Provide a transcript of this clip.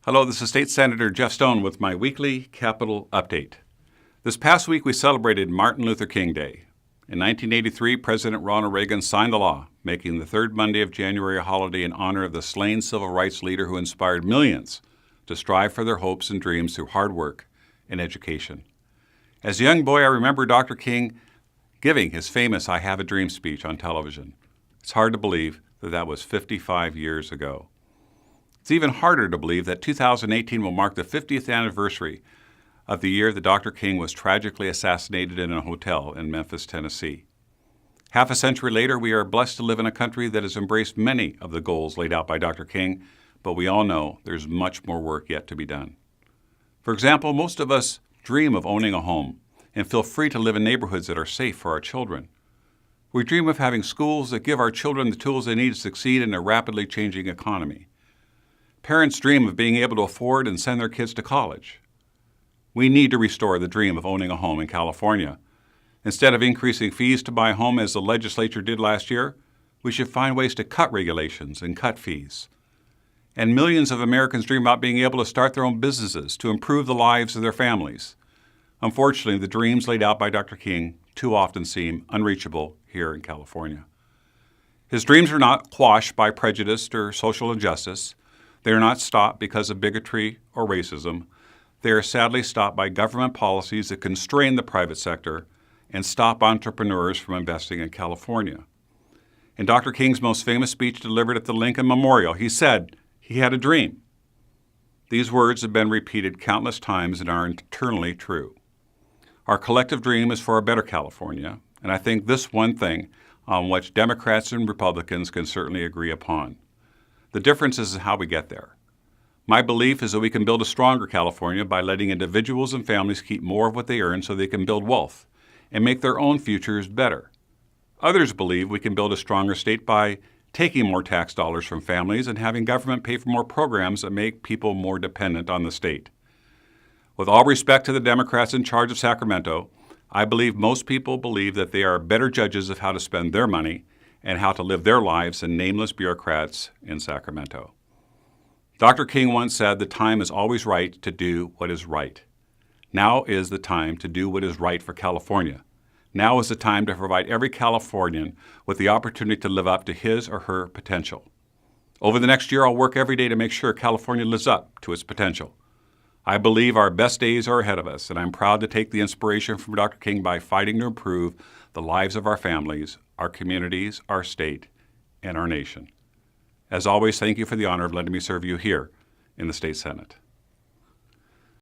Hello, this is State Senator Jeff Stone with my weekly Capitol Update. This past week we celebrated Martin Luther King Day. In 1983, President Ronald Reagan signed the law, making the third Monday of January a holiday in honor of the slain civil rights leader who inspired millions to strive for their hopes and dreams through hard work and education. As a young boy, I remember Dr. King giving his famous I Have a Dream speech on television. It's hard to believe that that was 55 years ago. It's even harder to believe that 2018 will mark the 50th anniversary of the year that Dr. King was tragically assassinated in a hotel in Memphis, Tennessee. Half a century later, we are blessed to live in a country that has embraced many of the goals laid out by Dr. King, but we all know there's much more work yet to be done. For example, most of us dream of owning a home and feel free to live in neighborhoods that are safe for our children. We dream of having schools that give our children the tools they need to succeed in a rapidly changing economy. Parents dream of being able to afford and send their kids to college. We need to restore the dream of owning a home in California. Instead of increasing fees to buy a home as the legislature did last year, we should find ways to cut regulations and cut fees. And millions of Americans dream about being able to start their own businesses to improve the lives of their families. Unfortunately, the dreams laid out by Dr. King too often seem unreachable here in California. His dreams are not quashed by prejudice or social injustice. They are not stopped because of bigotry or racism. They are sadly stopped by government policies that constrain the private sector and stop entrepreneurs from investing in California. In Dr. King's most famous speech delivered at the Lincoln Memorial, he said he had a dream. These words have been repeated countless times and are eternally true. Our collective dream is for a better California, and I think this one thing on which Democrats and Republicans can certainly agree upon. The difference is how we get there. My belief is that we can build a stronger California by letting individuals and families keep more of what they earn so they can build wealth and make their own futures better. Others believe we can build a stronger state by taking more tax dollars from families and having government pay for more programs that make people more dependent on the state. With all respect to the Democrats in charge of Sacramento, I believe most people believe that they are better judges of how to spend their money and how to live their lives than nameless bureaucrats in Sacramento. Dr. King once said, "The time is always right to do what is right." Now is the time to do what is right for California. Now is the time to provide every Californian with the opportunity to live up to his or her potential. Over the next year, I'll work every day to make sure California lives up to its potential. I believe our best days are ahead of us, and I'm proud to take the inspiration from Dr. King by fighting to improve the lives of our families, our communities, our state, and our nation. As always, thank you for the honor of letting me serve you here in the State Senate.